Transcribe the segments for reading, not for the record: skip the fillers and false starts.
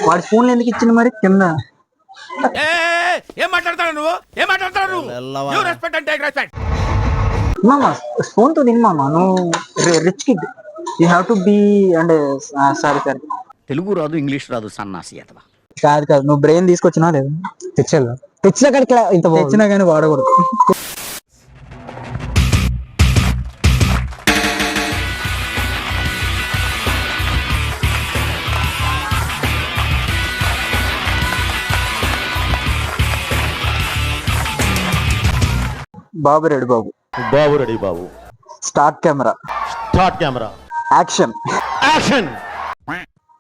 వాడి ఫోన్లు ఎందుకు ఇచ్చింది మరి కింద? ఏం మాట్లాడతాడు నువ్వు? ఏం మాట్లాడతాడు నువ్వు? You respect and take respect. మామా ఫోన్ తో తిని మామా, నువ్వు rich kid, you have to be. అంటే సారీ తెలుగు రాదు, ఇంగ్లీష్ రాదు, సన్నాసి అతవా. కాదు, నువ్వు బ్రెయిన్ తీసుకొచ్చినా లేదు? తెచ్చినా కానీ ఇంత తెచ్చినా కానీ వాడకూడదు. బాబు రెడీ బాబు. Start camera. Action.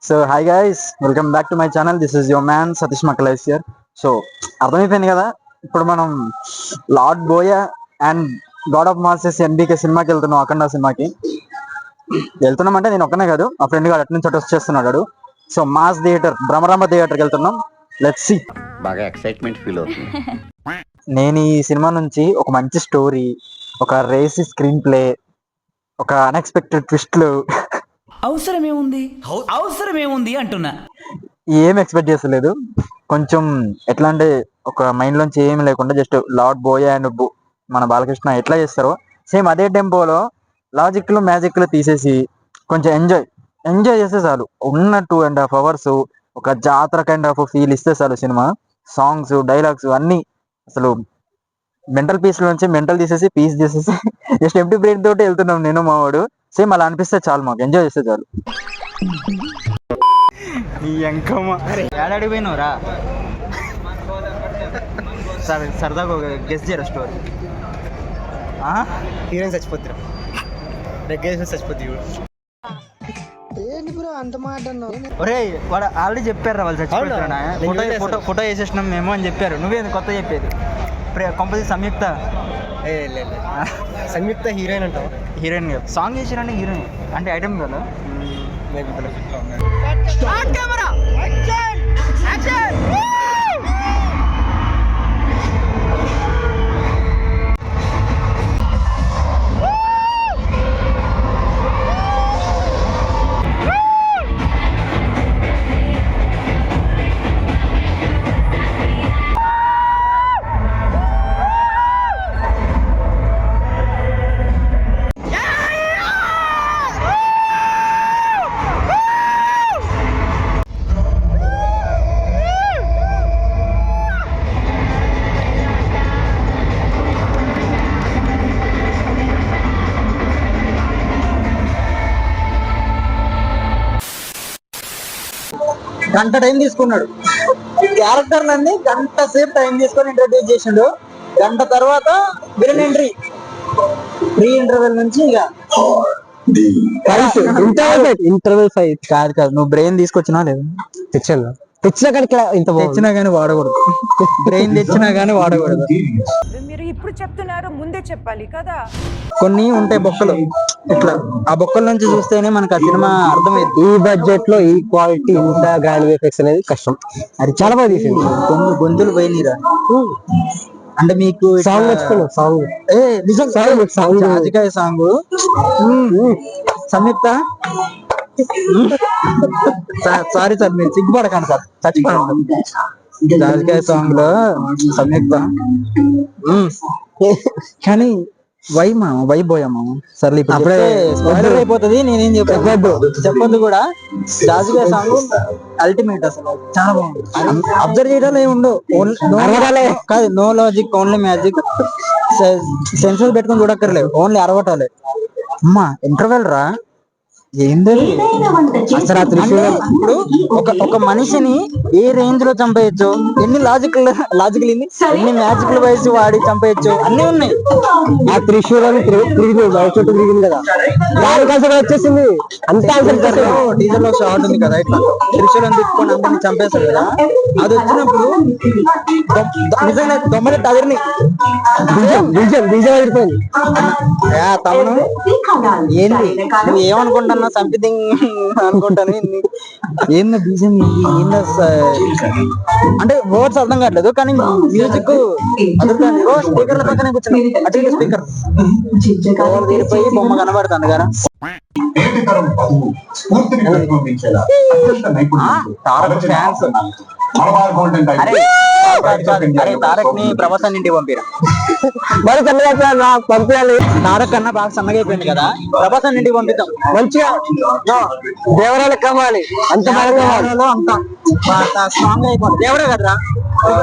So hi guys, welcome back to my channel. This is your man Satish మక్కలేస్ హియర్. సో అర్థమైపోయింది కదా, ఇప్పుడు మనం lord Boya and god of masses NBK సినిమాకి వెళ్తున్నాం. అఖండ సినిమాకి వెళ్తున్నాం అంటే నేను ఒక్కనే కాదు, ఆ ఫ్రెండ్ గారు అటు నుంచి అటు వచ్చేస్తున్నాడు. సో మాస్ థియేటర్, భ్రమరాంబ థియేటర్కి వెళ్తున్నాం. Let's see. బాగా ఎక్సైట్మెంట్ ఫీల్ అవుతుంది. నేను ఈ సినిమా నుంచి ఒక మంచి స్టోరీ, ఒక రేసి స్క్రీన్ ప్లే, ఒక అన్ఎక్స్పెక్టెడ్ ట్విస్ట్లు అవసరమేముంది అంటున్నా, ఏం ఎక్స్పెక్ట్ చేస్తలేదు. కొంచెం ఎట్లా అంటే ఒక మైండ్ లోంచి ఏమి లేకుండా జస్ట్ లార్డ్ బోయా అండ్ మన బాలకృష్ణ ఎట్లా చేస్తారో సేమ్ అదే టెంపోలో లాజిక్లు మ్యాజిక్లు తీసేసి కొంచెం ఎంజాయ్ చేస్తే చాలు. ఉన్న 2.5 hours ఒక జాతర కైండ్ ఆఫ్ ఫీల్ ఇస్తే చాలు సినిమా. సాంగ్స్, డైలాగ్స్ అన్ని అసలు మెంటల్ పీస్ నుంచి మెంటల్ తీసేసి పీస్ తీసేసి జస్ట్ ఎంప్టీ బ్రెయిన్ తోటి వెళ్తున్నాం నేను మా వాడు. సేమ్ అలా అనిపిస్తే చాలు, మాకు ఎంజాయ్ చేస్తే చాలు. ఏడాడికి పోయినవరా? సరదాగా గెస్ చేయరా స్టోరీ? హీరోయిన్ చచ్చిపోతురా, చచ్చిపోతుంది. ఒరే వాడు ఆల్రెడీ చెప్పారు వాళ్ళు చచ్చిపోతున్నా, ఫోటో వేసేసినాం మేము అని చెప్పారు. నువ్వేంది కొత్త చెప్పేది? కంపల్సరీ సంయుక్త హీరోయిన్ అంటావా? హీరోయిన్ సాంగ్ చేసిరంటే హీరోయిన్ అంటే ఐటమ్ కదా. గంట టైం తీసుకున్నాడు. క్యారెక్టర్లన్నీ గంట సేపు టైం తీసుకొని ఇంట్రడ్యూస్ చేసిండు. గంట తర్వాత విలన్ ఎంట్రీ, ప్రీ ఇంటర్వెల్ నుంచి ఇక ఇంటర్వెల్ ఫైట్. కాదు, నువ్వు బ్రెయిన్ తీసుకొచ్చినా లేదు? తెచ్చినా కానీ వాడకూడదు. బ్రెయిన్ తెచ్చినా కానీ వాడకూడదు. మీరు ఇప్పుడు చెప్తున్నారు, ముందే చెప్పాలి కదా. కొన్ని ఉంటాయి బొక్కలు, ఇట్లా ఆ బొక్కల నుంచి చూస్తేనే మనకు ఆ సినిమా అర్థమైంది. ఈ బడ్జెట్ లో ఈ క్వాలిటీ, ఇంత గ్రాండ్ ఎఫెక్ట్స్ అనేది కష్టం. అది చాలా బాగా తీసింది. గొంతులు పోయినరా అంటే మీకు సాంగ్ రాజకాయ సాంగ్ సంయుక్త. సారీ సార్, మీరు సిగ్గుపడకండి సార్, చచ్చిపోండి. రాజకాయ సాంగ్ లో సంయుక్త కానీ వైబోయమ్మా. సర్లే అప్పుడే అయిపోతుంది, నేనేం చెప్పొద్దు కూడా. రాజుగారి సాంగ్ అల్టిమేట్, అసలు చాలా బాగుంది. అబ్జర్వ్ చేయడాలు ఏమి ఉండవు, కాదు, no logic, only magic. Censor పెట్టుకుని చూడక్కర్లేదు, ఓన్లీ అరవటాలే. అమ్మా ఇంటర్వెల్ రా, ఏంటది ఇప్పుడు ఒక మనిషిని ఏ రేంజ్ లో చంపేయచ్చు, ఎన్ని లాజికల్ ఎన్ని మ్యాజికల్ వైజ్ వాడి చంపేయచ్చు, అన్ని ఉన్నాయి. ఆ త్రిశూలం చుట్టూ తిరిగింది కదా, దానికోసం వచ్చేసింది. అంతే డీజల్ లో షార్ట్ ఉంది కదా, ఇట్లా త్రిశూలం తిప్పుకొని అందరిని చంపేస్తారు కదా. అది వచ్చినప్పుడు నిజంగా దొమ్మని తగిరిని తమను ఏంది, నువ్వు ఏమనుకుంటున్నా సంథింగ్ అనుకుంటాను. ఏందో బీజం, ఏందో అంటే వర్డ్స్ అర్థం కావట్లేదు, కానీ మ్యూజిక్ అదురుతుంది. స్పీకర్ల పక్కనే కూర్చున్నాం, అటు స్పీకర్ తీరిపోయి బొమ్మ కనబడుతుంది కదా. నేటి తరం పదువు స్ఫూర్తిని పెంపొందించేలా అత్యంత నైపుణ్యంతో తారక్ ఫ్యాన్స్. మలబార్ గోల్డెన్ అరే అరే తారక్ ని ప్రభాస్ ఇంటికి పంపిరా. మరి సన్నగా పంపించాలి. తారక్ అన్న బాగా సన్నగా అయిపోయింది కదా, ప్రభాస్ ఇంటికి పంపిద్దాం. మంచిగా దేవరాలు కావాలి, అంత బలంగా అంత స్ట్రాంగ్ అయిపోతుంది. దేవుడే కదరా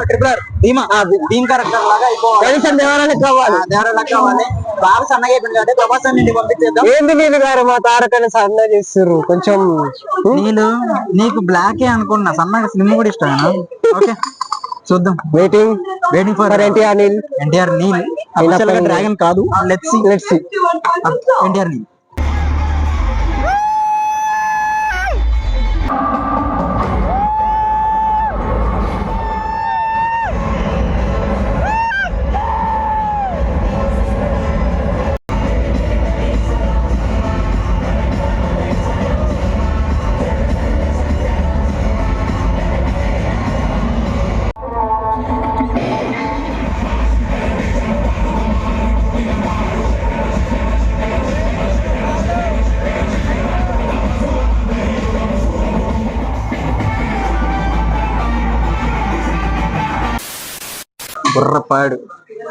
ట్రిపుల్ ఆర్ ధీమా ధీమ్ క్యారెక్టర్ లాగా అయిపోవాలి. కనీసం దేవరాలు కావాలి. దేవరాలా కావాలి. బాగా సన్నగా అయిపోయింది కాబట్టి ప్రభాస్ ఇంటికి పంపించేద్దాం. ఏంది నీళ్ళు గారు మా తారకని సన్న చేస్తారు కొంచెం. నీకు బ్లాకే అనుకున్నా, సన్నగా స్లిమ్ కూడా ఇష్టమేనా? ఓకే చూద్దాం. Waiting for NTR Neel. NTR Neel dragon కాదు. Let's see NTR Neel.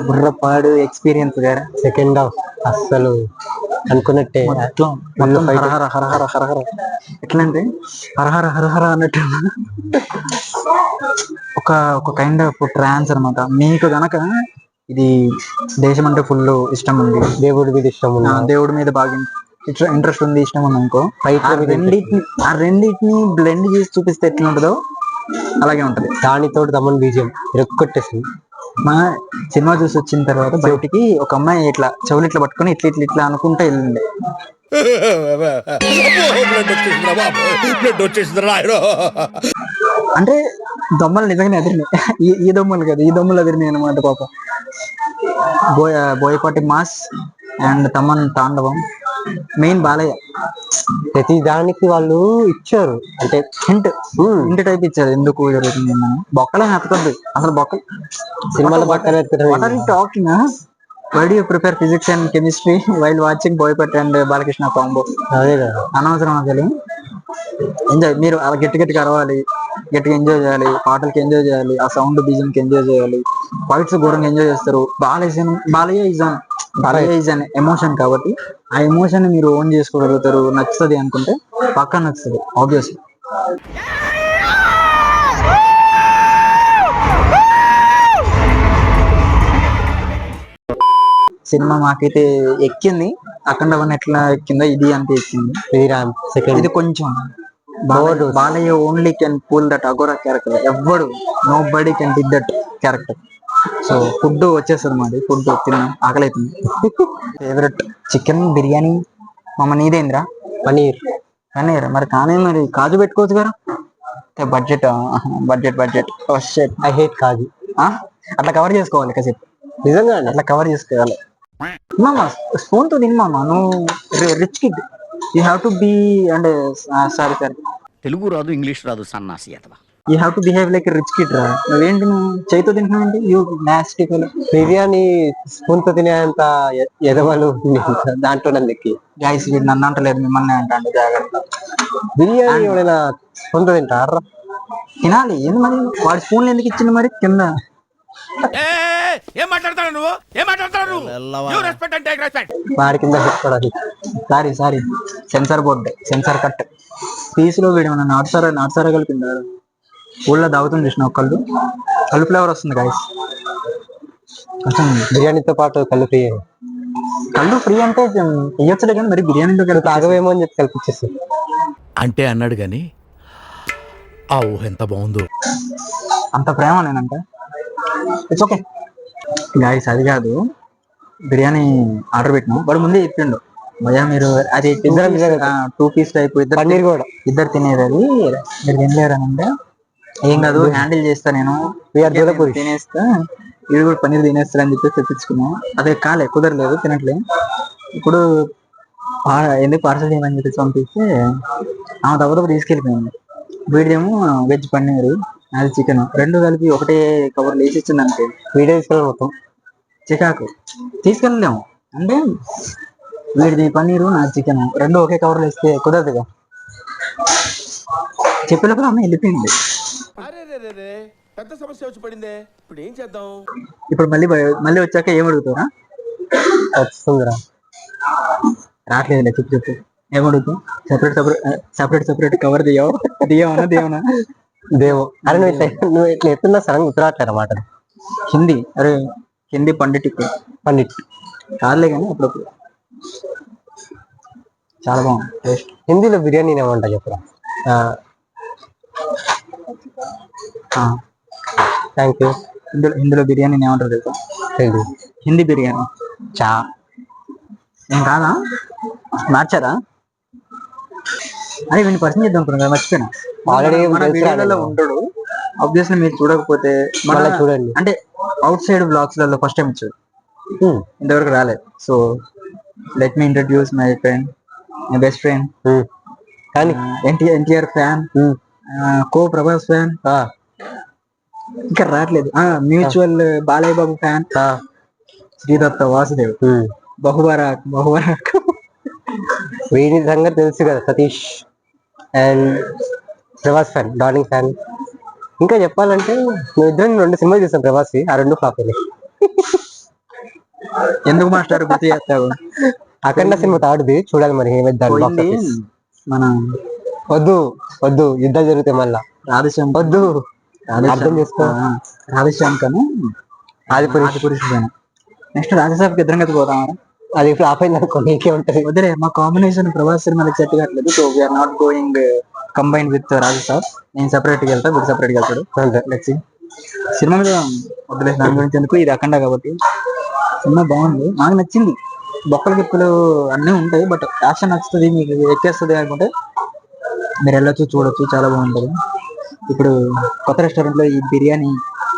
బుర్రపాడు ఎక్స్పీరియన్స్ గారు. సెకండ్ హాఫ్ అస్సలు అనుకున్నట్టే హరహర ఎట్లా అంటే హరహర హరహర అన్నట్టు ఒక కైండ్ ఆఫ్ ట్రాన్స్ అనమాట. మీకు గనక ఇది దేశం అంటే ఫుల్ ఇష్టం ఉంది, దేవుడి మీద ఇష్టం ఉంది, దేవుడి మీద బాగా ఇంట్రెస్ట్ ఉంది, ఇష్టం ఉంది అనుకో, ఆ రెండింటిని బ్లెండ్ చేసి చూపిస్తే ఎట్లా ఉంటుందో అలాగే ఉంటది. దానితో తమన్ బీజం రెక్కొట్టేసింది. మా సినిమా చూసి వచ్చిన తర్వాత బయటికి ఒక అమ్మాయి ఇట్లా చెవులు ఇట్లా పట్టుకొని ఇట్లా ఇట్లా ఇట్లా అనుకుంటా వెళ్ళిండే. అంటే దొమ్మలు నిజంగానే ఎదిరినాయి. ఈ దొమ్మలు కదా, ఈ దొమ్మలు ఎదిరినాయి అనమాట. పాప బోయపాటి మాస్ అండ్ తమన్ తాండవం. మెయిన్ బాలయ్య ప్రతి దానికి వాళ్ళు ఇచ్చారు, అంటే హింట్ టైప్ ఇచ్చారు ఎందుకు జరుగుతుంది. బొక్కలే ఎత్తకొద్దు అసలు. బొక్కలు సినిమాలో బొక్కలు talking. Why do you prepare physics and chemistry while watching Boyapati and Balakrishna combo? అదే కదా అనవసరం అసలు. ఎంజాయ్ మీరు అలా గట్టి గట్టిగా అరవాలి, గట్టిగా ఎంజాయ్ చేయాలి, పాటలకి ఎంజాయ్ చేయాలి, ఆ సౌండ్ బీజం కి ఎంజాయ్ చేయాలి, ఫైట్స్ ఘోరంగా ఎంజాయ్ చేస్తారు. బాలయ్య ఈజ్ అన్ ఎమోషన్ కాబట్టి ఆ ఎమోషన్ ని మీరు ఓన్ చేసుకోగలుగుతారు. నచ్చుతుంది అనుకుంటే పక్కా నచ్చుతుంది ఆబ్వియస్లీ. సినిమా మాకైతే ఎక్కింది. అఖండవన్ ఎట్లా ఎక్కిందో ఇది అంతే ఎక్కింది. ఇది కొంచెం Balayya only can pull that Aghora character. ఎవ్వడు nobody can did that character. So food వచ్చేస్తుంది మాది. ఫుడ్ తిన్నాం, ఆకలి అవుతుంది. Favourite chicken biryani. మమ్మ నీదేంద్రా? పనీర్. మరి కానీ మరి కాజు పెట్టుకోవచ్చు కదా. Budget budget budget. I hate kaju. అట్లా కవర్ చేసుకోవాలి కాసేపు. నిజంగా అట్లా కవర్ చేసుకోవాలి. మామ స్పూన్ తో తిని మామ. నువ్వు rich kid, you have to be and sorry Telugu రాదు, ఇంగ్లీష్ రాదు, సన్నాసి అతవా. You have to behave like rich kid రా. నువ్వేంటి నువ్వు చేతితో తింటున్నావు? You nasty fellow. Biryani spoon తో తినేంత ఎదవలు దాంట్లో నన్ను గైస్ వీడు నన్ను అంటలేదు, మిమ్మల్ని అంటాను. జాగ్రత్త. బిర్యానీ ఎవరైనా స్పూన్ తో తింటారా? తినాలి. ఏంది మరి వాడి స్పూన్లు ఎందుకు ఇచ్చింది మరి కింద? ఏం మాట్లాడతాడు నువ్వు? ఏం మాట్లాడతాడు నువ్వు? You respect and take respect. వాడి కింద పెట్టుకోవడానికి. Sorry censor board, censor cut. పీసులో వీడు మన నాటుసారా కలిపిండారు. ఊళ్ళో దాగుతుంది చూసిన కళ్ళు ఫ్లేవర్ వస్తుంది గాయస్. కొంచెం బిర్యానీతో పాటు కళ్ళు ఫ్రీ అంటే ఇయ్యొచ్చులే కానీ మరి బిర్యానీతో కలిపి తాగవేమో అని చెప్పి కల్పించేసి అంటే అన్నాడు గాని ఆ ఊహ ఎంత బాగుందో. అంత ప్రేమ నేనంటే ఇట్స్ ఓకే గాయస్. అది కాదు, బిర్యానీ ఆర్డర్ పెట్టినాం. వాడు ముందే చెప్పిండు, భయ్యా మీరు అది 2 పీస్ టైప్ ఇద్దరు తినేది, అది మీరు తినలేరు అని అంటే ఏం కాదు హ్యాండిల్ చేస్తా నేను, తినేస్తా, వీడు కూడా పన్నీర్ తినేస్తారు అని చెప్పి తెప్పించుకున్నాం. అదే కుదరలేదు, తినట్లే. ఇప్పుడు ఎందుకు పార్సల్ చేయమని చెప్పేసి పంపిస్తే ఆమె తప్ప తీసుకెళ్ళిపోయింది. వీడిదేమో వెజ్ పన్నీరు, అది చికెన్, రెండు కలిపి ఒకటే కవర్లు వేసి ఇచ్చింది. అంటే వీడియో తీసుకెళ్ళి మొత్తం చికాకు తీసుకెళ్ళలేము. అంటే వీడిది పన్నీరు నా చికెన్ రెండు ఒకే కవర్లో వేస్తే కుదరదుగా. చెప్పే లోపల అమ్మ వెళ్ళిపోయింది. పెద్ద సమస్య వచ్చి పడిందే, ఇప్పుడు ఏం చేద్దాం? ఇప్పుడు మళ్ళీ వచ్చాక ఏం అడుగుతారా? వస్తుందిరా. రావట్లేదులే, చెప్పు ఏమడుగుతావు? సెపరేట్ కవర్ దియవనా దేవో. అరే నువ్వు ఇట్లా ఎత్తున్నా సడన్ గుర్తురాట్లేదు అన్నమాట. హిందీ పండిట్ కాదులే కానీ అప్పుడప్పుడు చాలా బాగుంది టేస్ట్. హిందీలో బిర్యానీ ఏమంటా చెప్పురా. Thank you. హిందీలో బిర్యానీ ఏమంటారు తెలుసా? హిందీ బిర్యానీ చా ఏం కాదా? మార్చారా? అదే వీడిని పరిచయం చేద్దాం అనుకున్నాను, మర్చిపోయినా. ఆల్రెడీ మన వీడియోలలో ఉంటాడు, ఆబ్వియస్లీ మీరు చూడకపోతే మళ్ళీ చూడండి. అంటే అవుట్ సైడ్ బ్లాగ్స్ లలో ఫస్ట్ టైం వచ్చాడు, ఇంతవరకు రాలేదు. So let me introduce my friend, my best friend, NTR fan, co Prabhas fan, ఇంకా రావట్లేదు, మ్యూచువల్ బాలయ్య బాబు ఫ్యాన్, శ్రీదత్త వాసుదేవ్, బహుబారాక్ వీడి సంగతి తెలుసు కదా, Satish and Prabhas fan, darling fan. ఇంకా చెప్పాలంటే నువ్వు ఇద్దరు 2 సినిమాలు చూసాం ప్రభాస్, ఆ 2 ఫ్లాప్ అయినాయి. ఎందుకు మాస్టర్ గుర్తు చేస్తావు? అఖండ సినిమా తాడుది చూడాలి మరి ఏమైంది. మన వద్దు యుద్ధాలు జరుగుతాయి మళ్ళా. రాధశ్యామ్ వద్దు, అర్థం చేసుకో. రాధశ్యామ్ కను ఆది పురుష్ నెక్స్ట్ రాజసాబ్కి ఇద్దరం కదా పోతాం. అది ఫ్లాప్ అయింది అనుకో, నీకే ఉంటది. వదిలే, మా కాంబినేషన్ ప్రభాస్ సినిమాకి సెట్ కావట్లేదు. So we're not going combine with Rajasaab. నేను సెపరేట్ గా వెళ్తా, వీడు సెపరేట్ గా వెళ్తాడు. సినిమా మీద వదిలే, దాని గురించి ఎందుకు. ఇది అఖండ కాబట్టి సినిమా బాగుంది, నాకు నచ్చింది. బొక్కల గిప్పులు అన్నీ ఉంటాయి, బట్ యాక్షన్ నచ్చుతుంది, మీకు ఎక్కేస్తుంది అనుకుంటే మీరు వెళ్ళొచ్చు, చూడొచ్చు, చాలా బాగుంటుంది. ఇప్పుడు కొత్త రెస్టారెంట్ లో ఈ బిర్యానీ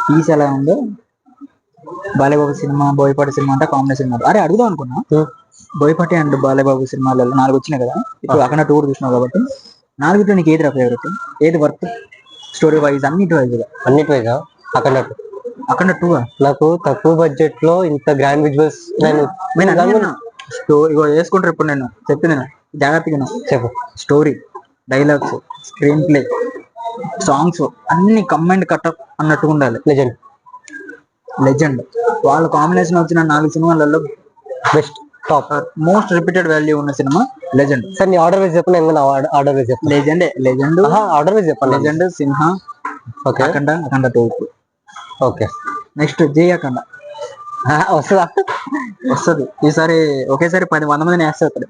పీస్ ఎలా ఉందో, బాలయ్యబాబు సినిమా, బోయపాటి సినిమా అంటే కాంబినేషన్ సినిమా. అరే అడుగుదాం అనుకున్నా, బోయపాటి అండ్ బాలయ్యబాబు సినిమాలలో 4 వచ్చినాయి కదా, ఇప్పుడు అక్కడ 2 చూసినావు కాబట్టి 4 నీకు ఏది రా ఫేవరెట్, ఏది వర్త్ స్టోరీ వైజ్, అన్నిటి వైజ్? అక్కడ 2 నాకు తక్కువ బడ్జెట్ లో ఇంత గ్రాండ్ విజువల్స్ ఇగో వేసుకుంటారు. ఇప్పుడు నేను చెప్పింది జాగ్రత్తగా చెప్పు. Story, dialogues, screen play, songs అన్ని కమెంట్ కట్ అన్నట్టుగా ఉండాలి. లెజెండ్ వాళ్ళ కాంబినేషన్ వచ్చిన 4 సినిమాలలో best, top, most repeated value ఉన్న సినిమా లెజెండ్. సార్ నీ ఆర్డర్ వైజ్ చెప్పండి. ఆర్డర్ వైజ్ చెప్పండి. లెజెండ్ ఆర్డర్ వైజ్ చెప్పండి. లెజెండ్, సింహ, అఖండ 2. ఓకే, నెక్స్ట్ జై అఖండ వస్తుంది ఈసారి. ఒకేసారి 100 మందిని వేస్తాడు.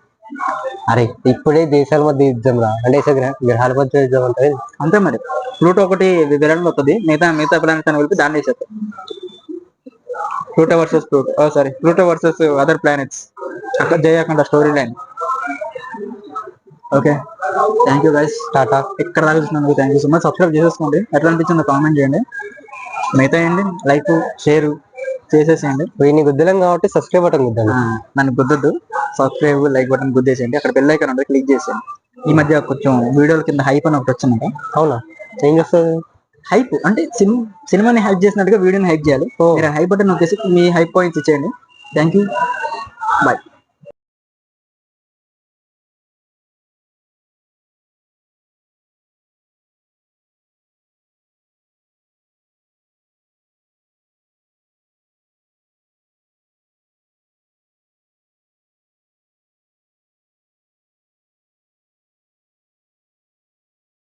అరే ఇప్పుడే దేశాల మధ్య యుద్ధం రా, అంటే గ్రహాల మధ్య యుద్ధం అంటే అంతే మరి. ప్లూటో ఒకటి విరాళం వస్తుంది, మిగతా ప్లానెట్స్ అని వెళ్ళి దాన్ని వేసేస్తారు. Pluto versus other planets. అక్కడ జై Akhanda story line. Okay, thank you guys, టాటా. ఇక్కడ దాకా చూసినందుకు thank you so much. Subscribe చేసేసుకోండి, ఎట్లా అనిపించిందో కామెంట్ చేయండి. మిగతా ఏంటి, లైక్ షేర్ చేసేసేయండి. వీడిని గుద్దలం కాబట్టి సబ్స్క్రైబ్ బటన్ గుద్దాను. నన్ను గుద్దద్దు, సబ్స్క్రైబ్ లైక్ బటన్ గుద్దేసేయండి. అక్కడ బెల్ ఐకాన్ ఉంటుంది, క్లిక్ చేసేయండి. ఈ మధ్య కొంచెం వీడియోల కింద హైప్ అని ఒకటి వచ్చిందంట. అవునా, ఏం చేస్తుంది హైప్? అంటే సినిమాని హైప్ చేసినట్టుగా వీడియోని హైప్ చేయాలి. మీరు హైప్ బటన్ నొక్కేసి మీ హైప్ పాయింట్స్ ఇచ్చేయండి. Thank you, bye.